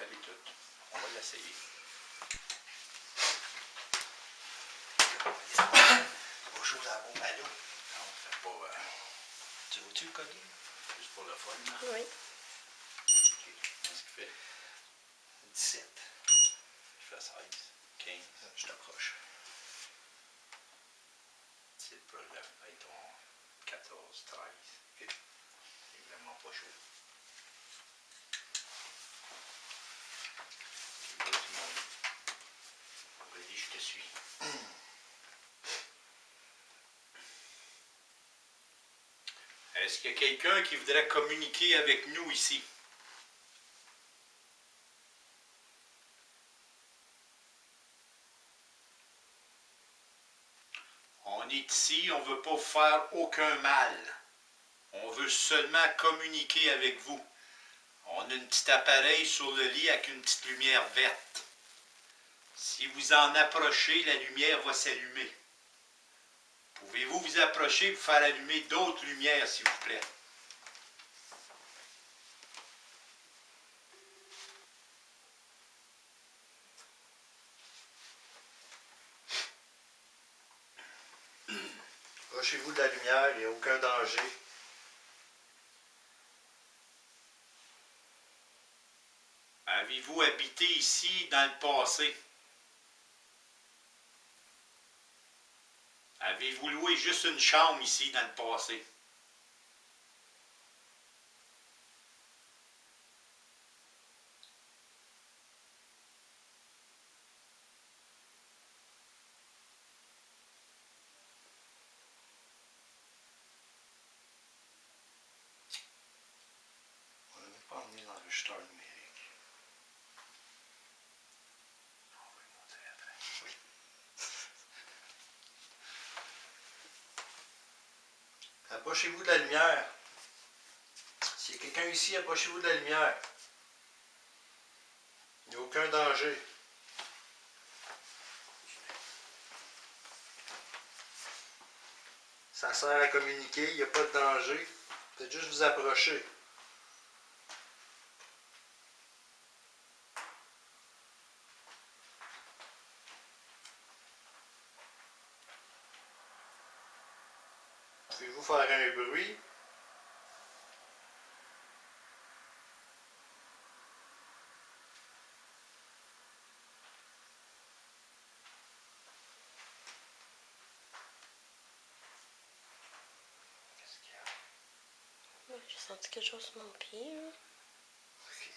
fallait tout. On va l'essayer. Pas chaud dans la bombe à l'eau. Non, fait pas... Tu vois-tu le collier? juste pour le fun, là. Oui. OK. Qu'est-ce qu'il fait? 17. Je fais 16, 15. Je t'approche. C'est le projet. Mettons 14, 13. OK. C'est vraiment pas chaud. OK, vas-y, mon... Vas-y, je te suis. Est-ce qu'il y a quelqu'un qui voudrait communiquer avec nous ici? On est ici, on ne veut pas vous faire aucun mal. On veut seulement communiquer avec vous. On a un petit appareil sur le lit avec une petite lumière verte. Si vous en approchez, la lumière va s'allumer. Pouvez-vous vous approcher pour faire allumer d'autres lumières, s'il vous plaît? Approchez-vous de la lumière, il n'y a aucun danger. Avez-vous habité ici dans le passé? Avez-vous loué juste une chambre ici dans le passé? On n'a même pas emmené l'enregistreur numérique. On va y montrer après. Oui. Approchez-vous de la lumière. S'il y a quelqu'un ici, approchez-vous de la lumière. Il n'y a aucun danger. Ça sert à communiquer, il n'y a pas de danger. Faites juste vous approcher. Pouvez-vous faire un bruit? Qu'est-ce qu'il y a? Ouais, j'ai senti quelque chose sur mon pied. Là. Ok.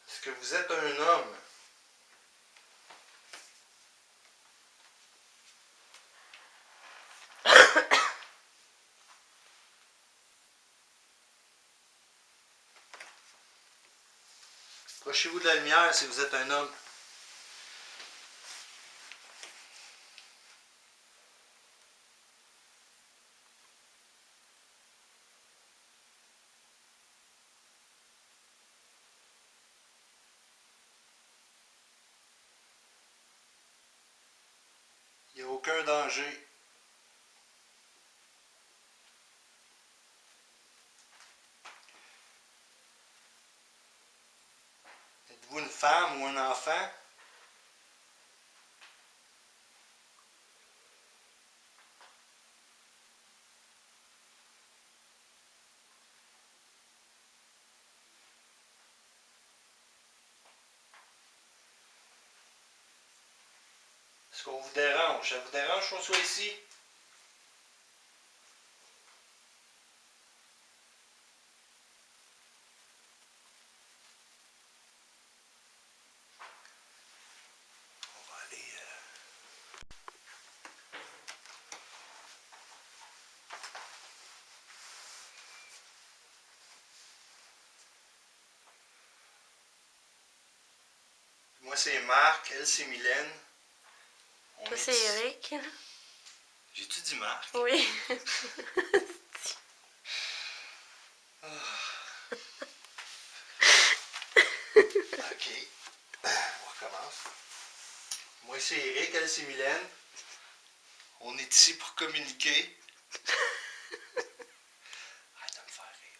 Est-ce que vous êtes un homme? Approchez-vous de la lumière si vous êtes un homme. Il n'y a aucun danger. Êtes-vous une femme ou un enfant? Est-ce qu'on vous dérange? Ça vous dérange qu'on soit ici? On va aller... Moi, c'est Marc. Elle, c'est Mylène. On Toi, est c'est ici. Eric. J'ai-tu dit Marc? Oui. OK. On recommence. Moi, c'est Eric. Elle, c'est Mylène. On est ici pour communiquer. Arrête de me faire rire.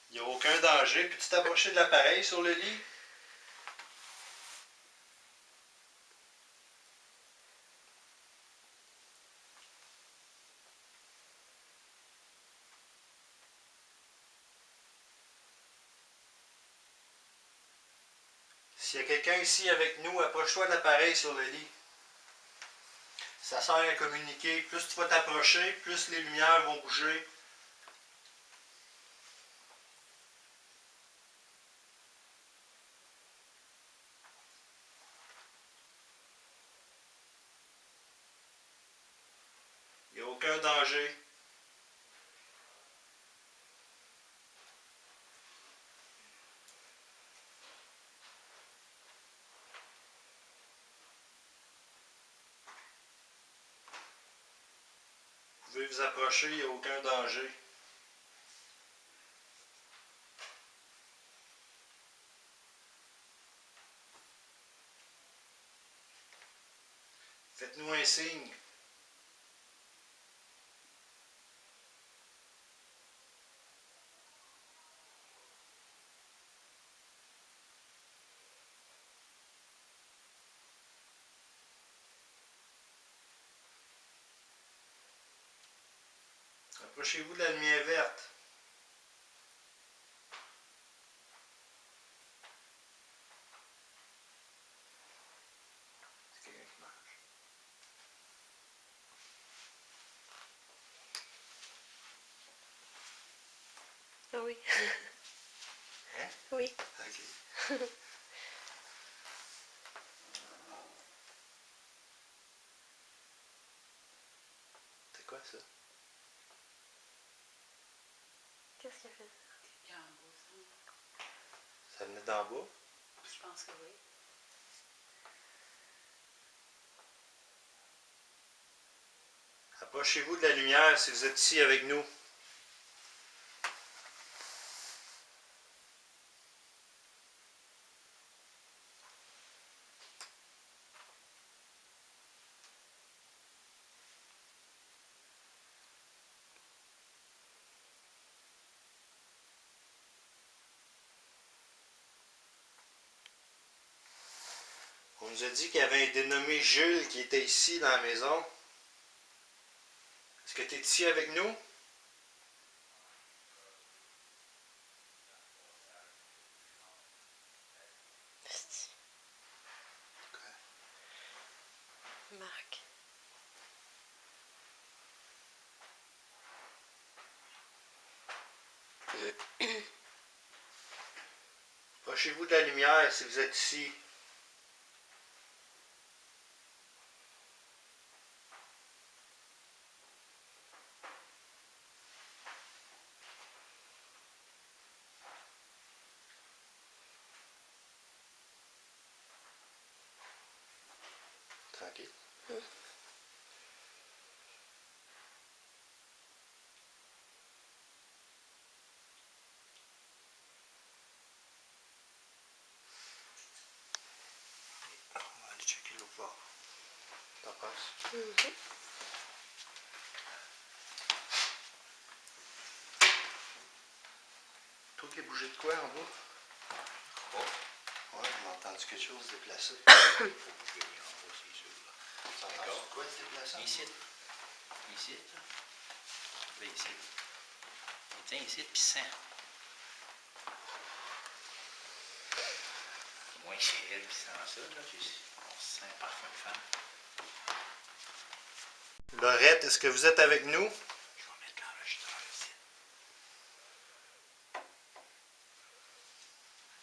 Il n'y a aucun danger. Peux-tu t'approcher de l'appareil sur le lit? S'il y a quelqu'un ici avec nous, approche-toi de l'appareil sur le lit. Ça sert à communiquer. Plus tu vas t'approcher, plus les lumières vont bouger. Il n'y a aucun danger. Vous pouvez vous approcher, il n'y a aucun danger. Faites-nous un signe. Approchez-vous de la lumière verte. C'est quelqu'un qui marche. Ah oui. Hein? Oui. Ok. C'est quoi ça? Qu'est-ce qu'il a fait? Il y a un beau son. Ça venait d'en bas? Je pense que oui. Approchez-vous de la lumière si vous êtes ici avec nous. On nous a dit qu'il y avait un dénommé Jules qui était ici dans la maison. Est-ce que tu es ici avec nous? Marc. Approchez-vous de la lumière si vous êtes ici. Tranquille. On va aller checker l'autre bord. T'en penses? Mhm. Toi qui as bougé de quoi en bas? Oh, Ouais, on a entendu quelque chose de déplacé. faut bouger en bas, c'est sûr. Là. Ça a entendu quoi de déplacé? Ici. Ici, là. Là, ici. On tient ici, puis sent. Moins c'est elle qui sent ça, là. On sent un parfum de femme. Laurette, est-ce que vous êtes avec nous? Je vais mettre l'enregistreur ici.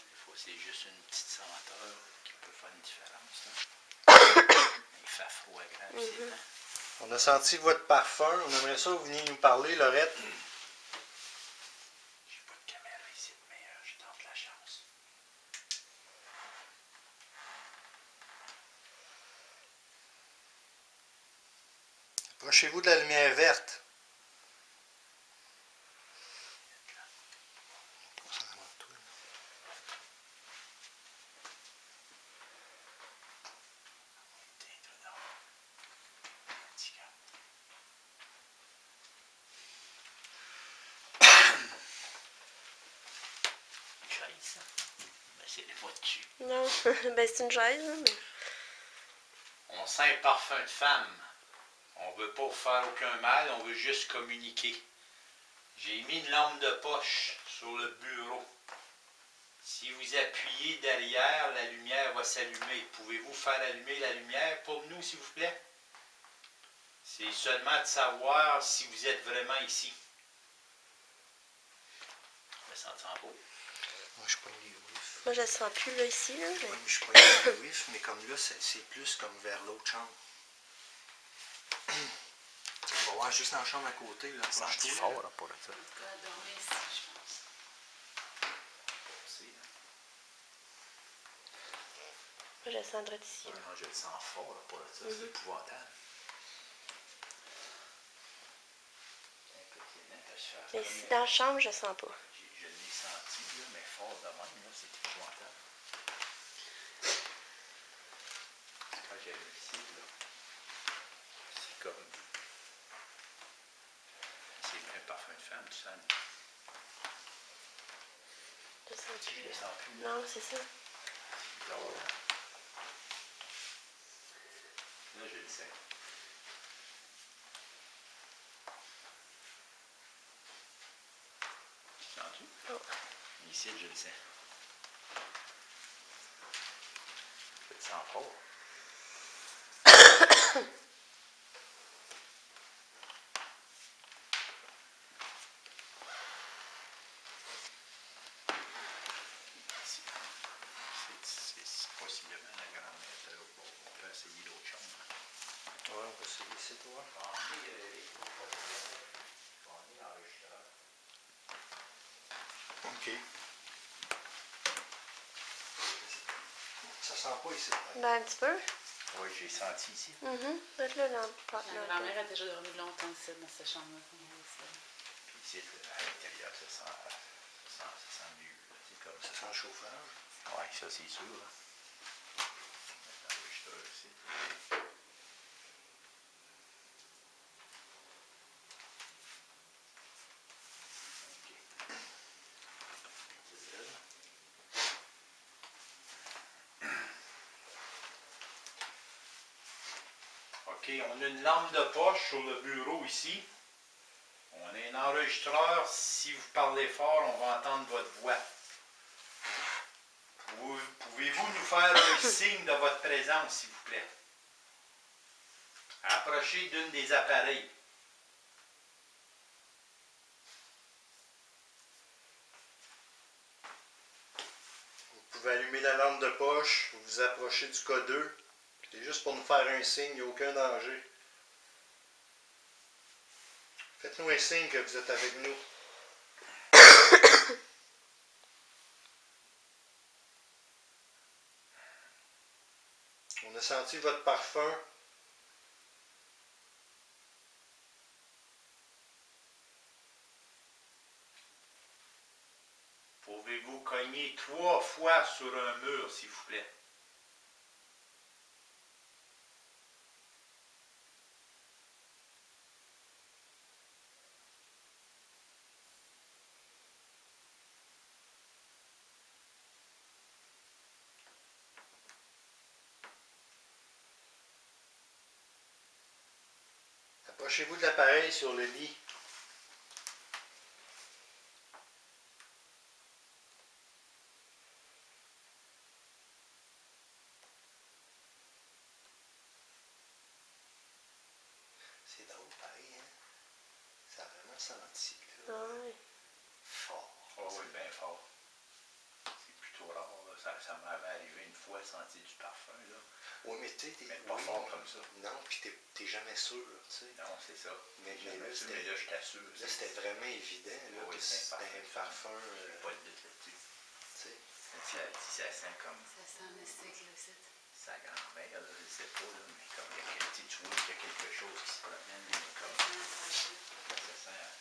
Des fois, c'est juste une petite senteur qui peut faire une différence. Là. Il fait froid grave ici. Hein? On a senti votre parfum. On aimerait ça que vous veniez nous parler, Laurette. J'ai pas de caméra ici, mais je tente la chance. Approchez-vous de la lumière verte. Tiens, toi, donc. Petit gars. C'est pas dessus. Non, ben c'est une chaise, là, mais... On sent un parfum de femme. On veut pas vous faire aucun mal, on veut juste communiquer. J'ai mis une lampe de poche sur le bureau. Si vous appuyez derrière, la lumière va s'allumer. Pouvez-vous faire allumer la lumière pour nous, s'il vous plaît? C'est seulement de savoir si vous êtes vraiment ici. Je me sens en beau. Moi, je pogne les whiffs. Moi, je le sens plus, là, ici, là, mais... Ouais, je pogne les whiffs, mais comme là, c'est plus comme vers l'autre chambre. On va voir juste dans la chambre à côté, là. Senti fort, là, pour ça. En tout cas, dormir ici, je pense. Moi, je le sens droit ici, là. Non, je le sens fort, là, pour ça. C'est épouvantable. Mais ici, dans la chambre, je le sens pas. Je l'ai senti, là, mais fort de même, là, c'est épouvantable. Quand j'ai ici, là, c'est comme... C'est un parfum de femme, tu sens. Je le sens Je plus, le là. sens plus, là. Non, c'est ça. Bizarre, là. Là, je le sais. Tu sens-tu? Non. Ici, je le sais. Je le sens fort. Ici. C'est possiblement la grand-mère de l'autre bord. On peut essayer d'autres choses. Ouais, on va essayer ici, toi. OK. Ça sent pas ici. Ben, un petit peu. Oui, j'ai senti ici. Faites-le dans le pot, Ma là. grand-mère a déjà dormi longtemps ici, dans cette chambre-là. Puis ici, à l'intérieur, ça sent mieux. Là. C'est comme Ça ça. sent le chauffage. Oui, ça, c'est sûr. Là. L'enregistreur ici. OK, on a une lampe de poche sur le bureau ici. On a un enregistreur. Si vous parlez fort, on va entendre votre voix. Pouvez-vous nous faire un signe de votre présence, s'il vous plaît? Approchez d'une des appareils. Vous pouvez allumer la lampe de poche, vous vous approchez du codeur. C'est juste pour nous faire un signe, il n'y a aucun danger. Faites-nous un signe que vous êtes avec nous. On a senti votre parfum. Pouvez-vous cogner 3 fois sur un mur, s'il vous plaît? Approchez-vous de l'appareil sur le lit. C'est drôle, pareil, hein? Ça a vraiment senti, là. Ouais. Fort. Oh oui, bien fort. C'est plutôt rare. Là. Ça m'avait arrivé une fois, sentir du parfum. Là. Oui, mais tu sais, Mais pas fort comme ça. Non, puis t'es jamais sûr, tu sais. Non, c'est ça. Mais Mais là, là, je t'assure. Là, c'était vraiment évident, là, Oui, que c'est un c'était un parfum. parfum, Pas de doute là-dessus. tu sais. Ça sent comme Ça sent mystique, là, c'est. sa grand-mère, là, je sais pas, là, mais comme il y a, tu vois qu'il y a quelque chose qui se promène, mais comme ça sent. Je le sens.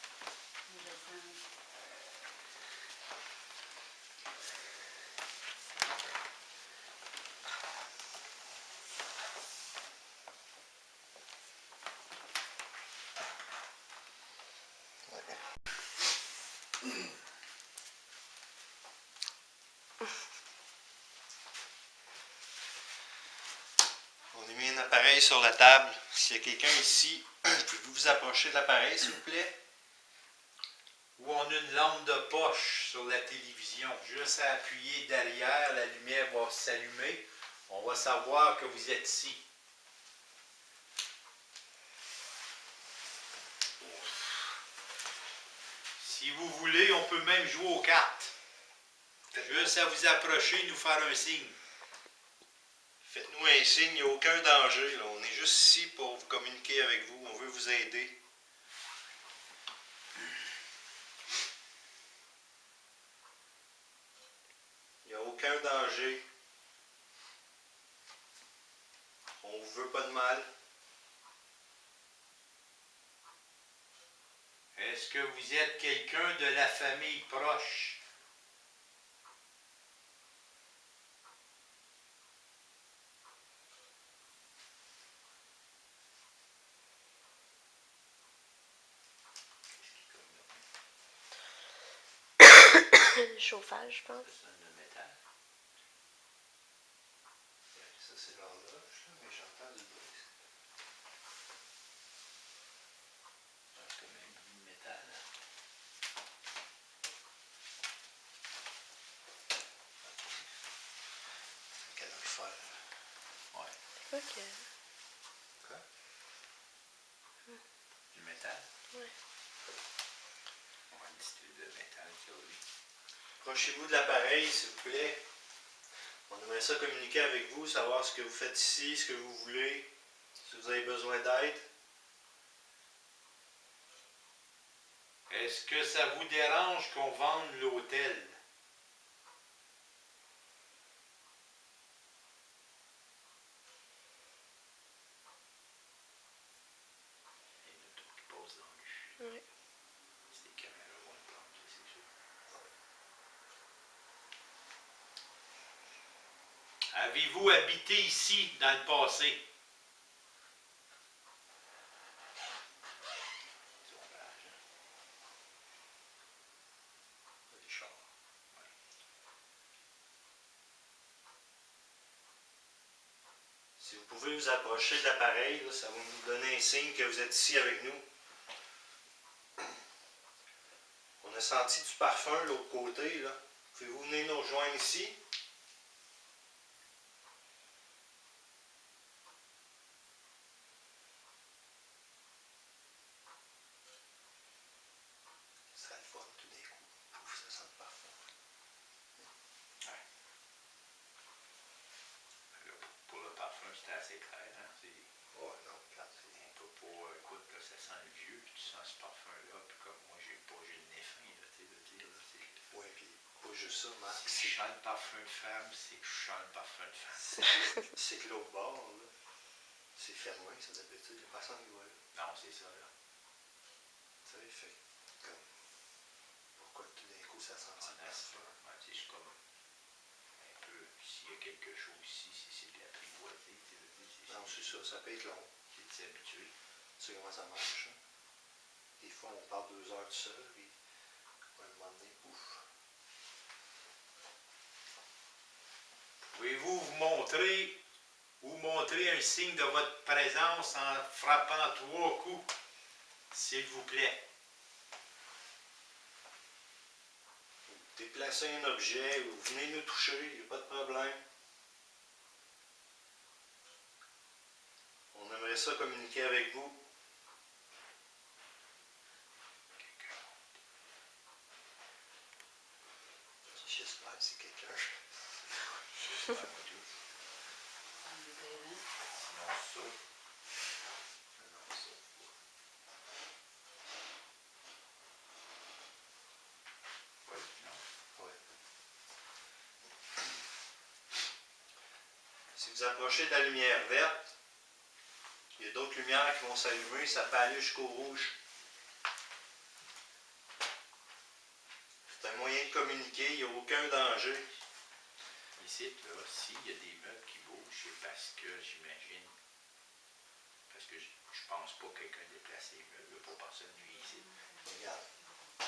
l'appareil sur la table. S'il y a quelqu'un ici, pouvez-vous vous approcher de l'appareil, s'il vous plaît? Ou on a une lampe de poche sur la télévision. Juste à appuyer derrière, la lumière va s'allumer. On va savoir que vous êtes ici. Si vous voulez, on peut même jouer aux cartes. Juste à vous approcher, nous faire un signe. Faites-nous un signe, il n'y a aucun danger. Là. On est juste ici pour communiquer avec vous. On veut vous aider. Il n'y a aucun danger. On ne vous veut pas de mal. Est-ce que vous êtes quelqu'un de la famille proche? Le chauffage, je pense. C'est de métal. Ça, c'est l'horloge, mais j'entends du bruit. C'est comme un bout de métal. C'est un calorifère. Ouais. C'est quoi que. Quoi? Du métal. Ouais. On va discuter de métal, oui. Approchez-vous de l'appareil, s'il vous plaît. On aimerait ça communiquer avec vous, savoir ce que vous faites ici, ce que vous voulez, si vous avez besoin d'aide. Est-ce que ça vous dérange qu'on vende l'hôtel? Il y a une auto qui passe dans le Ouais. Ces caméras vont le prendre, c'est sûr. Avez-vous habité ici dans le passé? Les chars. Si vous pouvez vous approcher de l'appareil, là, ça va nous donner un signe que vous êtes ici avec nous. On a senti du parfum de l'autre côté. Là. Pouvez-vous venir nous rejoindre ici? Ça le fun tout d'un coup. Pouf, ça sent le parfum. Là, pour le parfum, c'était assez clair. Hein? Oh non, regarde. On peut pas, écoute, là, ça sent le vieux, puis tu sens ce parfum-là, puis comme moi, j'ai le nez fin, là, tu sais, de dire, là, c'est... Oui, puis pas juste ça, Marc. Si je sens le parfum de femme, c'est que je sens le parfum de femme. C'est que l'autre bord, là, c'est fermé, ça d'habitude. Il n'y a personne qui va là. Non, c'est ça, là. Tu sais, fait comme. Pourquoi tout d'un coup ça sent En ça? asthme, ouais, tu sais, je suis comme un peu, s'il y a quelque chose ici, c'est de la tripoisée, tu sais, Non, c'est ça, ça peut être long. c'est habitué. Tu sais comment ça marche, hein? Des fois, on part 2 heures tout seul, puis à un moment donné, ouf. Pouvez-vous vous montrer un signe de votre présence en frappant 3 coups, s'il vous plaît? Vous déplacez un objet, ou vous venez nous toucher, il n'y a pas de problème. On aimerait ça communiquer avec vous. J'espère que c'est quelqu'un. J'espère, moi, tout. On est dedans. Sinon, ça. Non, ça. Oui, non. Ouais. Si vous approchez de la lumière verte, il y a d'autres lumières qui vont s'allumer, ça peut aller jusqu'au rouge. C'est un moyen de communiquer, il n'y a aucun danger. Ici, là, s'il y a des meubles qui bougent, c'est parce que j'imagine. Parce que je pense pas que quelqu'un déplace les meubles, il n'y a pas personne nuit ici. Regarde,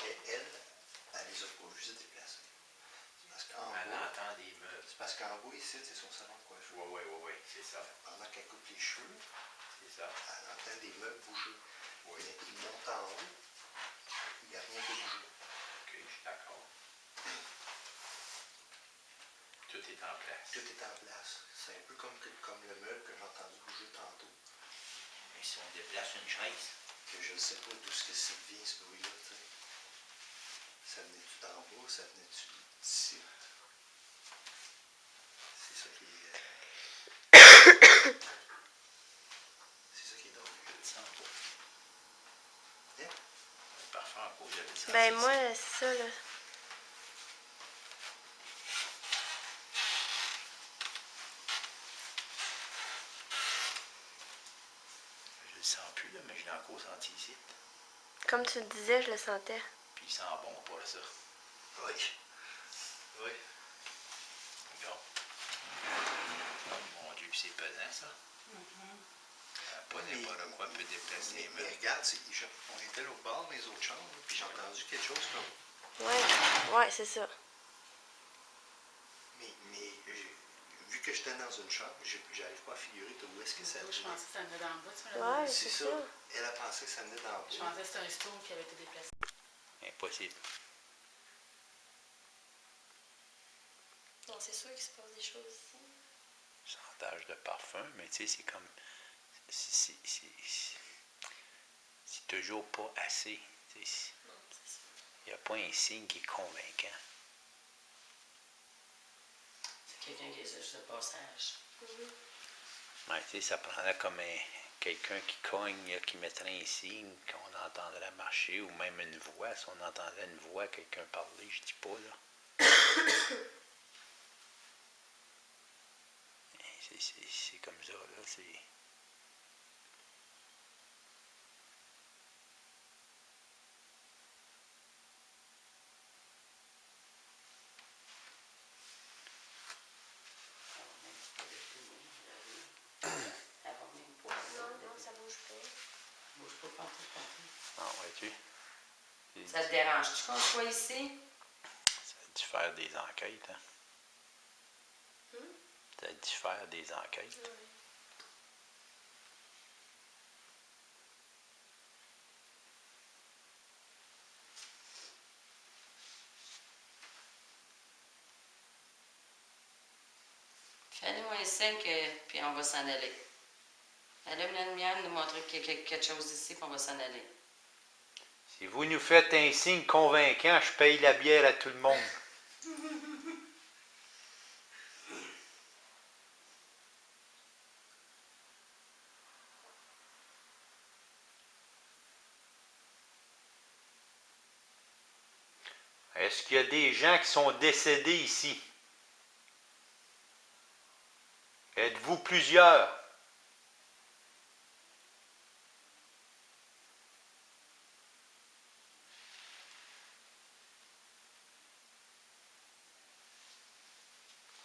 elle les a pas vus se déplacer. C'est parce qu'en Elle bas, entend des meubles. c'est parce qu'en en bas ici, c'est son salon de coiffure. Oui, c'est ça. Pendant qu'elle coupe les cheveux, C'est ça. elle entend des meubles bouger. Oui. Mais il monte en haut, il n'y a rien qui bouge. OK, je suis d'accord. Tout est en place. Tout est en place. C'est un peu comme le meuble que j'ai entendu bouger tantôt. Mais si on déplace une chaise, Que je ne sais pas d'où ça vient ce bruit-là. Tu sais. Ça venait-tu d'en bas, ça venait-tu d'ici? C'est ça qui est. C'est ça qui est drôle. je le sens pas. Hein? Le parfum en cours, j'avais le senti Ben ici. moi, c'est ça, là. Je le sens plus, là, mais je l'ai encore senti ici. Comme tu le disais, je le sentais. Puis il sent bon pour ça. Oui. Oui. Regarde. Oh, mon Dieu, c'est pesant, ça. Pas n'importe quoi peut déplacer les Mais meubles. regarde, on était là au bord des autres chambres, puis j'ai entendu quelque chose comme. Ouais, c'est ça. Mais vu que j'étais dans une chambre, j'arrive pas à figurer où est-ce que ça Je venait. pensais que ça venait d'en bas, tu me l'as Ouais, dit. C'est c'est ça. ça. Elle a pensé que ça venait d'en Je bas. pensais que c'était un stove qui avait été déplacé. Impossible. Non, c'est sûr qu'il se passe des choses ici. Sentage de parfum, mais tu sais, c'est comme. C'est toujours pas assez. Tu sais, Non, c'est ça. il n'y a pas un signe qui est convaincant. C'est quelqu'un qui est juste de passage. Ouais, tu sais, ça prendrait comme quelqu'un qui cogne, là, qui mettrait un signe, qu'on entendrait marcher, ou même une voix. Si on entendrait une voix, quelqu'un parler, je dis pas, là. C'est comme ça, là. C'est. Non, ça bouge pas. Bouge pas partout. Ah, vois-tu? Ça te dérange-tu qu'on soit ici? Ça diffère des enquêtes, hein? Ça diffère des enquêtes. Fais-nous un signe, puis on va s'en aller. Allume la lumière, nous montrer qu'il y a quelque chose ici, puis on va s'en aller. Si vous nous faites un signe convaincant, je paye la bière à tout le monde. Est-ce qu'il y a des gens qui sont décédés ici? Êtes-vous plusieurs?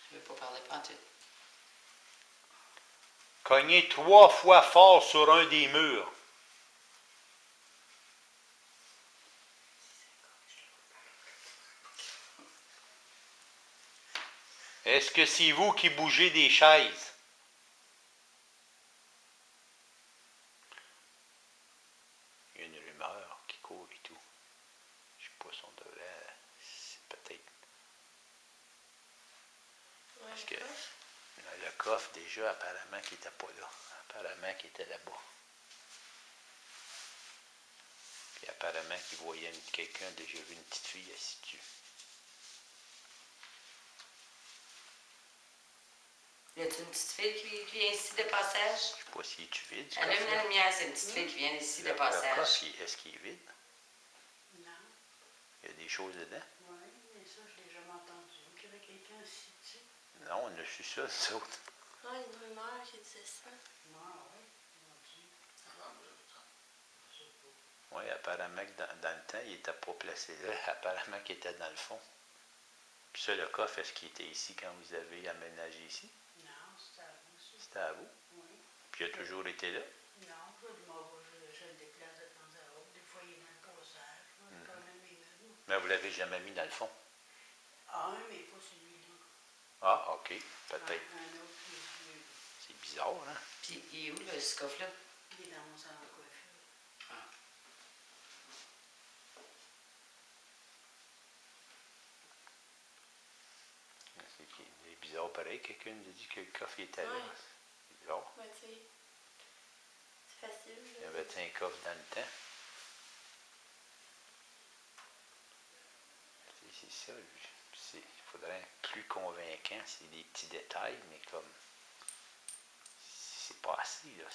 Je ne veux pas parler pantoute. Cognez 3 fois fort sur un des murs. Est-ce que c'est vous qui bougez des chaises? Il y a une rumeur qui court et tout. Je ne sais pas si on devrait. C'est peut-être. Ouais, Parce que le coffre, déjà, apparemment, qu'il n'était pas là. Apparemment, qu'il était là-bas. Puis apparemment, qu'il voyait quelqu'un, déjà vu une petite fille assise dessus. Y a-t-il une petite fille qui vient ici de passage? Je ne sais pas si est vide. ce Allume la coffre-là. lumière, c'est une petite fille qui vient ici de Le passage. coffre, est-ce qu'il est vide? Non. Il y a des choses dedans? Oui, mais ça, je l'ai jamais entendu. Qu'il y avait quelqu'un ici dessus. Non, on a su ça, nous autres. Ah, il y a une rumeur qui disait ça. Ah oui, mon Dieu. Je sais pas. Oui, apparemment que dans le temps, il n'était pas placé là. Apparemment qu'il était dans le fond. Puis ça, le coffre, est-ce qu'il était ici quand vous avez aménagé ici? Non, c'était à vous, ça. C'était à vous? Oui. Puis il a toujours été là? Non, je le déplace de temps à autre. Des fois, il est dans le passage. Quand même, il est Mais vous ne l'avez jamais mis dans le fond. Ah, mais pas celui-là. Ah, ok, peut-être. Un autre, puis C'est bizarre, hein? Puis, il est où, là, ce coffre-là? il est dans mon salon de coiffure. C'est bizarre pareil. Quelqu'un nous a dit que le coffre était là. Ouais. C'est bizarre. Ouais, tu sais. C'est facile. Il y avait un coffre dans le temps. C'est ça. Il faudrait être plus convaincant. C'est des petits détails, mais comme. C'est pas assez, là.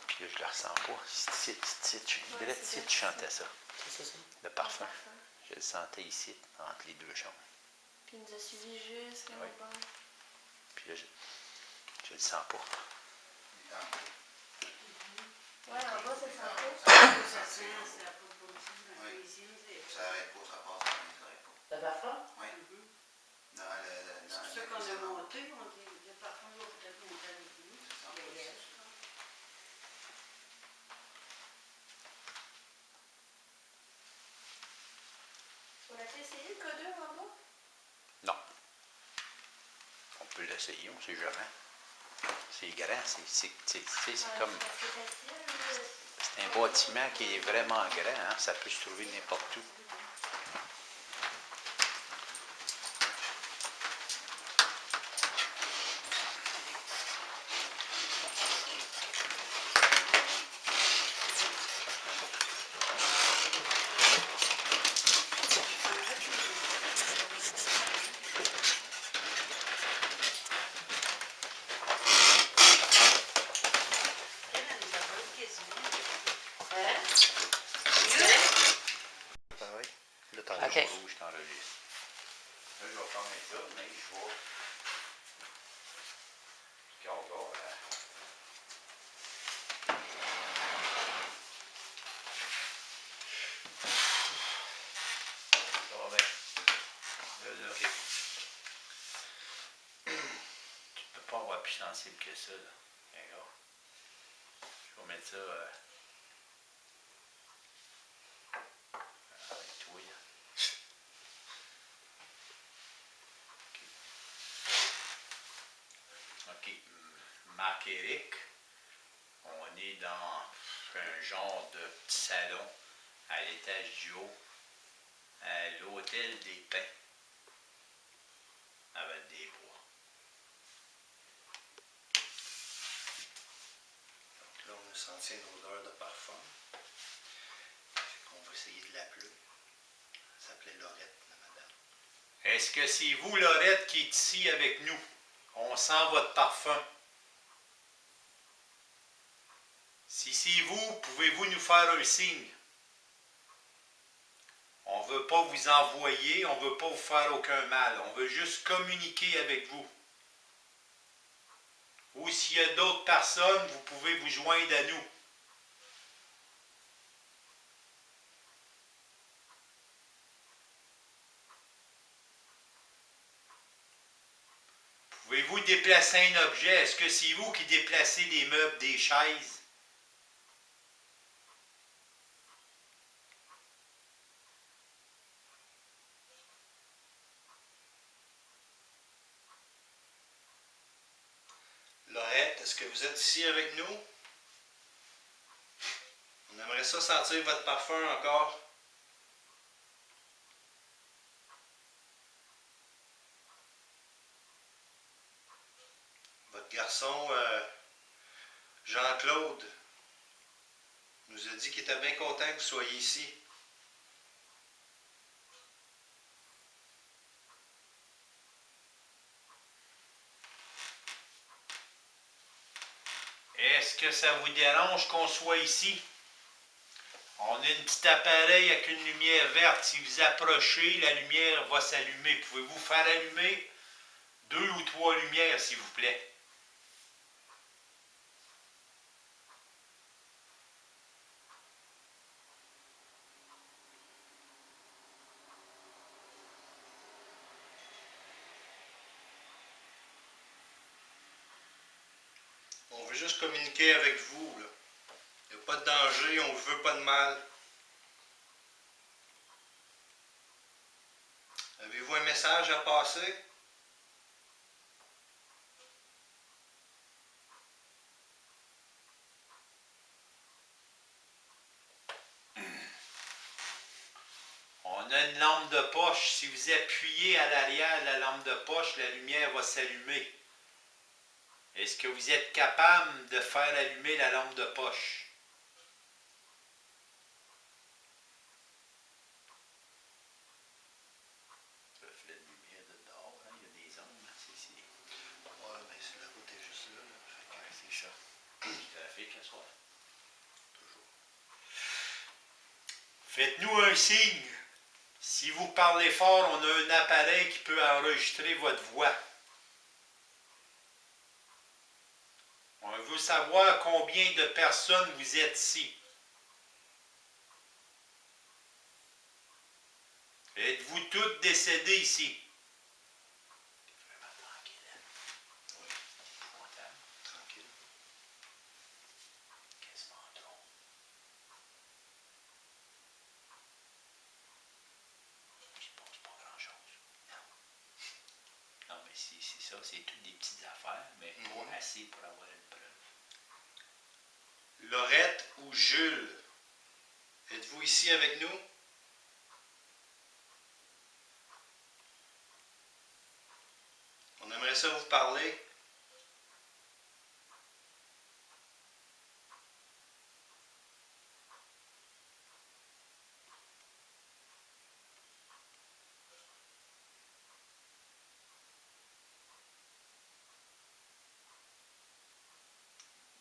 Puis là, je le ressens pas. C'est tu chantais ça. C'est ça. Le parfum. Je le sentais ici, entre les deux chambres. Puis il nous a suivis juste là Ouais. au bord. Puis là, je le sens pas. Ouais, en bas, ça sent pas. Ça sent, c'est la peau de bougie, la Oui. cuisine, c'est Ça arrête pas, ça passe, ça n'arrête pas. Le parfum? Oui. Dans le. C'est pour ça qu'on a monté, le parfum va peut-être monter avec nous. Ça Il y a sent l'air, je pense. On a essayé le codeur en bas? Non. On peut l'essayer, on sait jamais. C'est grand, c'est comme. C'est facile. C'est un bâtiment qui est vraiment grand, hein? Ça peut se trouver n'importe où. Elle nous a volé quasiment. Hein? Pareil. Là, t'en Ok. as Rouge, je t'enregistre. Là, je vais fermer ça, mais je vais. Regarde, là. Ça va bien. Là. Tu peux pas avoir plus sensible que ça, là. Regarde. Je vais mettre ça. Avec toi, là. OK. Marc-Éric, on est dans un genre de petit salon à l'étage du haut, à l'hôtel des Pins, avec des bois. Là, on a senti une odeur de parfum. On va essayer de l'appeler. Elle s'appelait Laurette, la madame. Est-ce que c'est vous, Laurette, qui est ici avec nous? On sent votre parfum. Si c'est vous, pouvez-vous nous faire un signe? On ne veut pas vous envoyer, on ne veut pas vous faire aucun mal. On veut juste communiquer avec vous. Ou s'il y a d'autres personnes, vous pouvez vous joindre à nous. Pouvez-vous déplacer un objet? Est-ce que c'est vous qui déplacez des meubles, des chaises? Laurette, est-ce que vous êtes ici avec nous? On aimerait ça sentir votre parfum encore. Votre garçon, Jean-Claude, nous a dit qu'il était bien content que vous soyez ici. Est-ce que ça vous dérange qu'on soit ici? On a une petite appareil avec une lumière verte. Si vous approchez, la lumière va s'allumer. Pouvez-vous faire allumer 2 ou 3 lumières, s'il vous plaît? On veut juste communiquer avec vous, là. Il n'y a pas de danger, on ne veut pas de mal. Avez-vous un message à passer? On a une lampe de poche. Si vous appuyez à l'arrière de la lampe de poche, la lumière va s'allumer. Est-ce que vous êtes capable de faire allumer la lampe de poche? Reflet de lumière de dehors, hein? Il y a des ombres. Ouais, mais c'est la route est juste là. Fait que C'est ça. Du trafic à soir. toujours. Faites-nous un signe. Si vous parlez fort, on a un appareil qui peut enregistrer votre voix. On veut savoir combien de personnes vous êtes ici. Êtes-vous toutes décédées ici? Vraiment tranquille. Oui. Épouvantable. Tranquille. Quasiment trop. Il se passe pas grand-chose. Non. Non, mais c'est ça. C'est toutes des petites affaires, mais pas assez pour avoir une preuve. Laurette ou Jules, êtes-vous ici avec nous? On aimerait ça vous parler.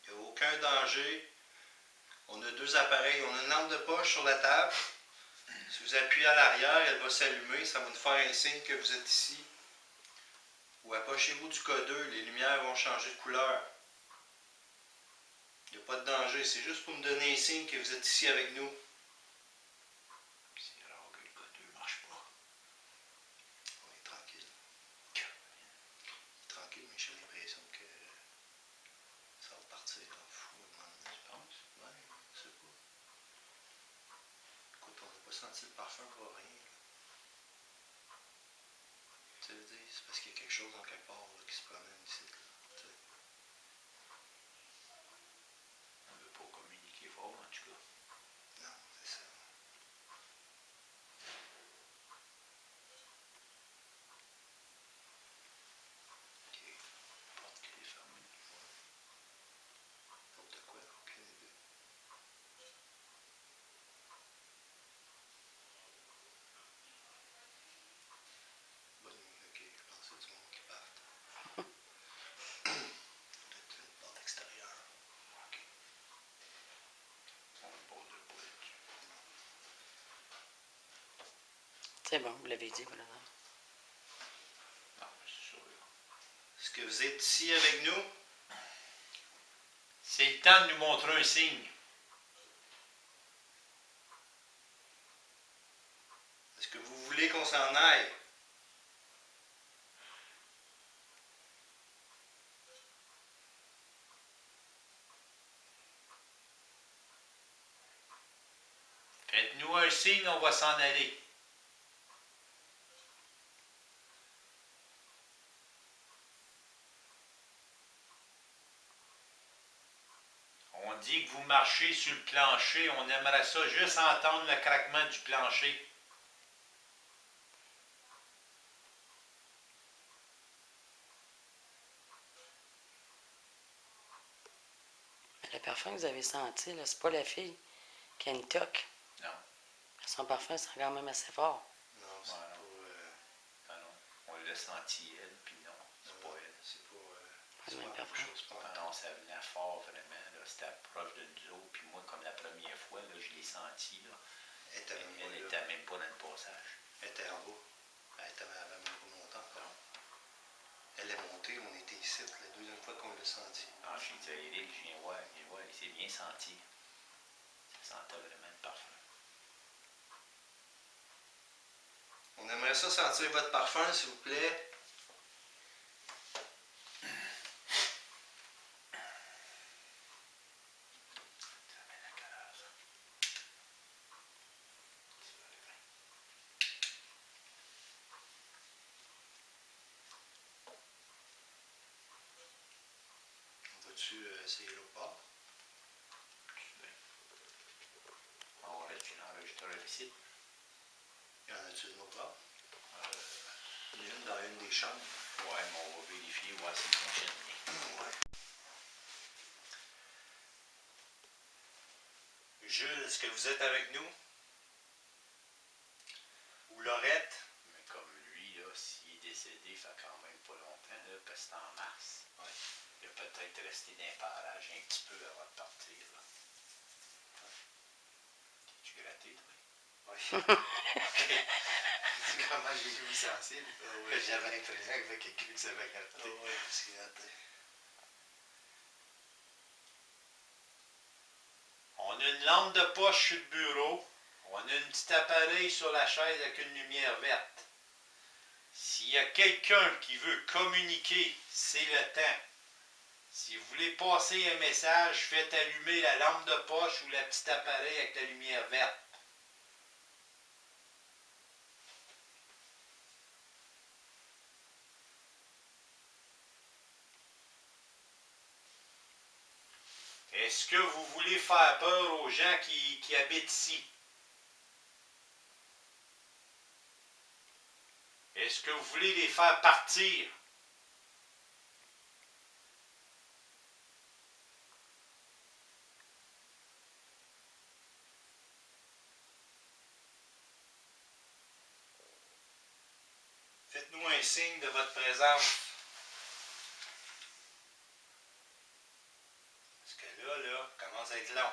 Il n'y a aucun danger. On a deux appareils. On a une lampe de poche sur la table. Si vous appuyez à l'arrière, elle va s'allumer. Ça va nous faire un signe que vous êtes ici. Ou approchez-vous du codeur. Les lumières vont changer de couleur. Il n'y a pas de danger. C'est juste pour nous donner un signe que vous êtes ici avec nous. C'est rare que le codeur ne marche pas. On est tranquille. Tranquille, mais j'ai l'impression que ça va partir en fou à un moment donné. Tu penses? Ouais, je sais pas. Écoute, on n'a pas senti le parfum pour rien. Tu veux dire, c'est parce qu'il y a quelque chose en quelque part là, qui se promène ici. Là, tu sais. On ne veut pas communiquer fort, en tout cas. Non, c'est ça. Ok. Porte qui est fermée. Porte de quoi? Aucune idée. Bonne nuit. Ok, je pense que c'est du monde qui part. Peut-être une porte extérieure. OK. On ne pose de pas là-dessus. C'est bon, vous l'avez dit, voilà. Non, mais c'est sûr. Est-ce que vous êtes ici avec nous? C'est le temps de nous montrer un signe. Est-ce que vous voulez qu'on s'en aille? Faites-nous un signe, on va s'en aller. On dit que vous marchez sur le plancher. On aimerait ça juste entendre le craquement du plancher. Le parfum que vous avez senti, là, c'est pas la fille qui a une toque. Non. Son parfum sent quand même assez fort. Non, c'est Voilà. pas. Ah non. On l'a senti, elle, puis non, c'est pas elle. C'est pas. Pas le même la parfum. chose, pas Ah non, ça venait fort vraiment. Là. C'était proche de nous autres. Puis moi, comme la première fois, là, je l'ai senti. Là. Elle était même Elle pas là. n'était même pas dans le passage. Elle était en bas. Elle était même pas montée encore. Elle est montée, on était ici la deuxième fois qu'on l'a senti. Alors, j'ai dit à Eric, viens voir, il s'est bien senti. Ça sentait vraiment le parfum. On aimerait ça sentir votre parfum, s'il vous plaît. Ça met la colère, ça. vas-tu essayer l'autre bord? On va mettre l'enregistreur ici. Y en a-tu une autre bord? Il y en a une dans une des chambres. Ouais, mais on va vérifier, voir si ça fonctionne bien. Ouais. Jules, est-ce que vous êtes avec nous? Ou Laurette? Mais comme lui, là, s'il est décédé, il fait quand même pas longtemps, là, parce que c'était en mars. Ouais. Il a peut-être resté dans les parages un petit peu avant de partir. Là. T'es-tu gratté, toi? Oui. C'est comment j'ai vu sensible. oui. J'avais l'impression qu'il y avait quelqu'un qui s'avait gratté. Oui, c'est gratté. On a une lampe de poche sur le bureau. On a un petit appareil sur la chaise avec une lumière verte. S'il y a quelqu'un qui veut communiquer, c'est le temps. Si vous voulez passer un message, faites allumer la lampe de poche ou le petit appareil avec la lumière verte. Est-ce que vous voulez faire peur aux gens qui habitent ici? Est-ce que vous voulez les faire partir? Faites-nous un signe de votre présence. Parce que là, commence à être long.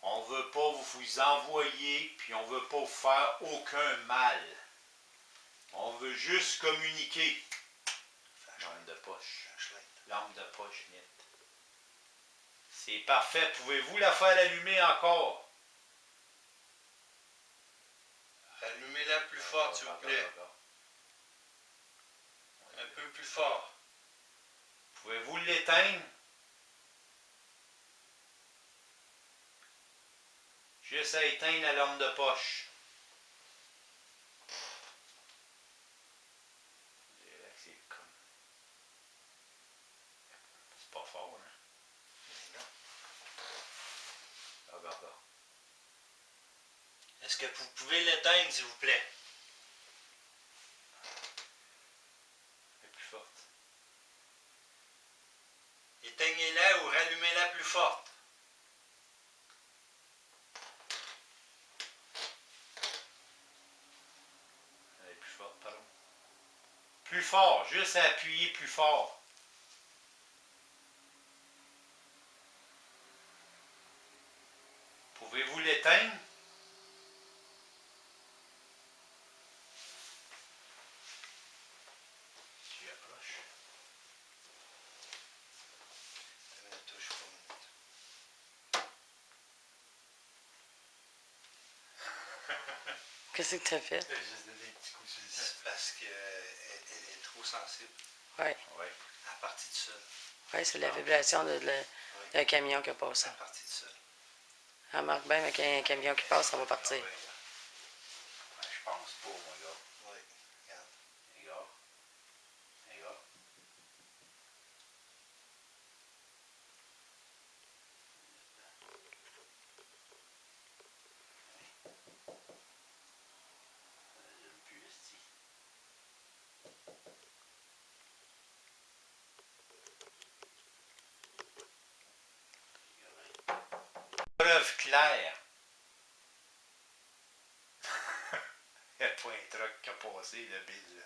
On ne veut pas vous envoyer, puis on ne veut pas vous faire aucun mal. On veut juste communiquer. Lampe de poche. Lampe de poche nette. C'est parfait. Pouvez-vous la faire allumer encore? Allumez-la plus fort, s'il vous plaît. Un peu plus fort. Pouvez-vous l'éteindre? Juste à éteindre la lampe de poche. C'est pas fort, hein? Regarde là. Est-ce que vous pouvez l'éteindre, s'il vous plaît? Elle est plus forte. Éteignez-la ou rallumez-la plus forte. Elle est plus forte, pardon. Plus fort, juste à appuyer plus fort. Pouvez-vous l'éteindre? Tu approches. Touche pas. Qu'est-ce que tu as fait? J'ai juste donné des petits coups sur le C'est parce qu'elle est trop sensible. Oui, Oui. À partir de ça. ouais, c'est la vibration d'un camion qui a passé. À partir de ça. Remarque bien, avec un camion qui passe, ça va partir. Ben, je pense pas, mon gars. Oui, regarde. Les gars. Les gars. J'aime plus le style. Preuve claire. Il n'y a pas un truc qui a passé, le bill.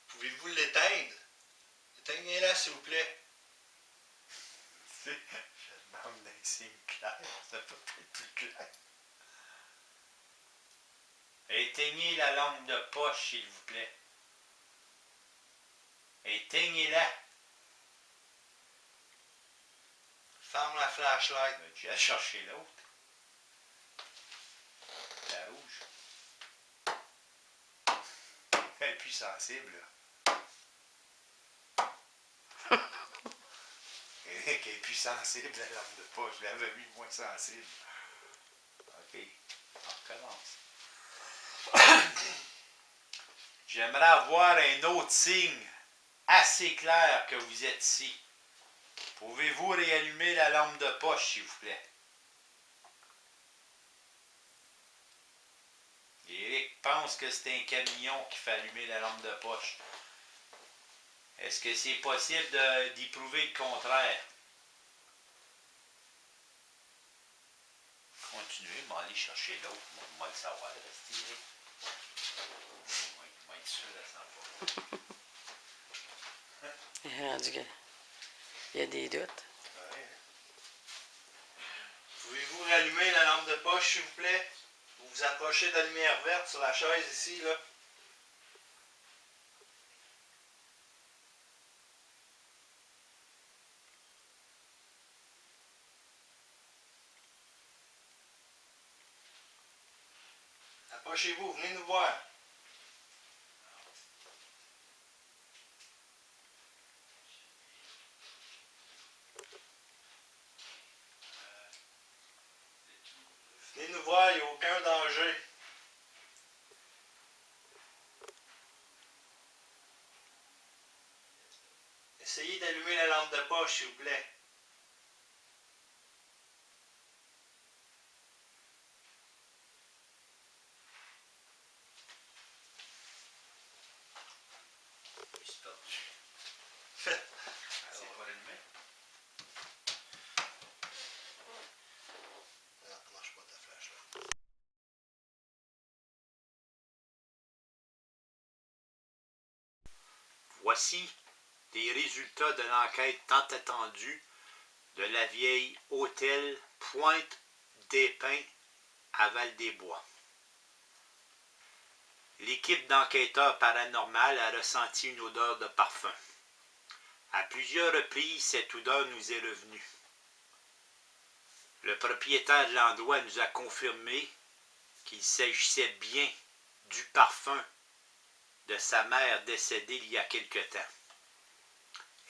Pouvez-vous l'éteindre? Éteignez-la, s'il vous plaît. Je demande d'un signe clair, ça peut être plus clair. Éteignez la lampe de poche, s'il vous plaît. Éteignez-la. Ferme la flashlight. Tu vas chercher l'autre. La rouge. Elle est plus sensible, là. Eric est plus sensible, la lampe de poche. Je l'avais mis moins sensible. OK. On recommence. J'aimerais avoir un autre signe assez clair que vous êtes ici. Pouvez-vous réallumer la lampe de poche, s'il vous plaît? Eric pense que c'est un camion qui fait allumer la lampe de poche. Est-ce que c'est possible d'y prouver le contraire? Continuez, mais allez chercher l'autre. Moi, le savoir, restez Eric. Moi, être sûr à 100%. Il est rendu que- il y a des doutes. Ouais. Pouvez-vous rallumer la lampe de poche, s'il vous plaît? Vous vous approchez de la lumière verte sur la chaise ici, là. Approchez-vous, venez nous voir. Venez nous voir, il n'y a aucun danger. Essayez d'allumer la lampe de poche, s'il vous plaît. C'est perdu. C'est pas allumé? Non, ça marche pas ta flash là. Voici les résultats de l'enquête tant attendue de la vieille hôtel Pointe des Pins à Val-des-Bois. L'équipe d'enquêteurs paranormales a ressenti une odeur de parfum. À plusieurs reprises, cette odeur nous est revenue. Le propriétaire de l'endroit nous a confirmé qu'il s'agissait bien du parfum de sa mère décédée il y a quelque temps.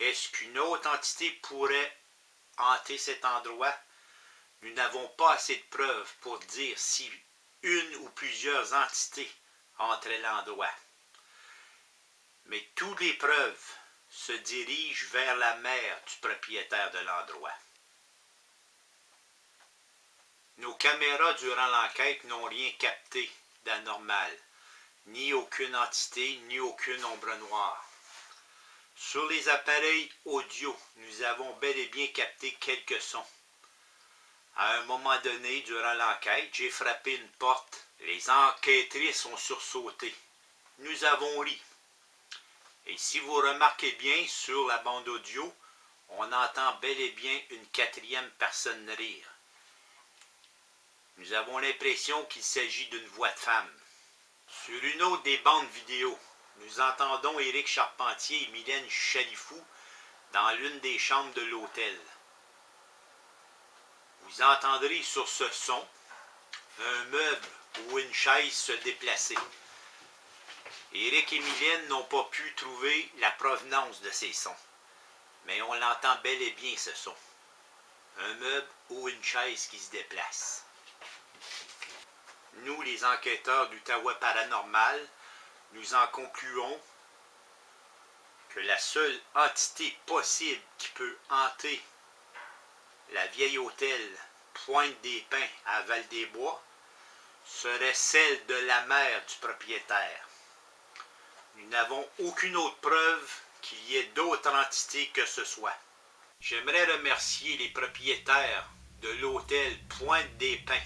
Est-ce qu'une autre entité pourrait hanter cet endroit? Nous n'avons pas assez de preuves pour dire si une ou plusieurs entités hantraient l'endroit. Mais toutes les preuves se dirigent vers la mère du propriétaire de l'endroit. Nos caméras durant l'enquête n'ont rien capté d'anormal, ni aucune entité, ni aucune ombre noire. Sur les appareils audio, nous avons bel et bien capté quelques sons. À un moment donné, durant l'enquête, j'ai frappé une porte. Les enquêtrices ont sursauté. Nous avons ri. Et si vous remarquez bien, sur la bande audio, on entend bel et bien une quatrième personne rire. Nous avons l'impression qu'il s'agit d'une voix de femme. Sur une autre des bandes vidéo, nous entendons Éric Charpentier et Mylène Chalifou dans l'une des chambres de l'hôtel. Vous entendrez sur ce son un meuble ou une chaise se déplacer. Éric et Mylène n'ont pas pu trouver la provenance de ces sons, mais on l'entend bel et bien ce son. Un meuble ou une chaise qui se déplace. Nous, les enquêteurs d'Outaouais Paranormal, nous en concluons que la seule entité possible qui peut hanter la vieille hôtel Pointe des Pins à Val-des-Bois serait celle de la mère du propriétaire. Nous n'avons aucune autre preuve qu'il y ait d'autres entités que ce soit. J'aimerais remercier les propriétaires de l'hôtel Pointe des Pins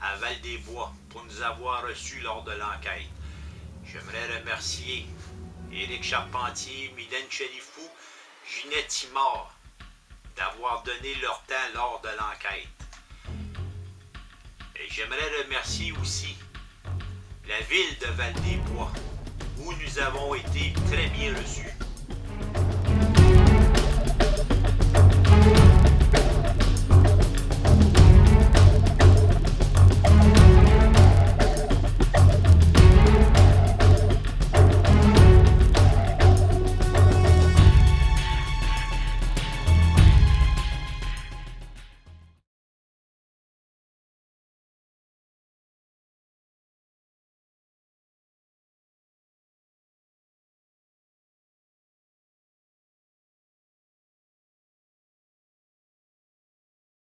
à Val-des-Bois pour nous avoir reçus lors de l'enquête. J'aimerais remercier Éric Charpentier, Mylène Chalifou, Ginette Timard d'avoir donné leur temps lors de l'enquête. Et j'aimerais remercier aussi la ville de Val-des-Bois où nous avons été très bien reçus.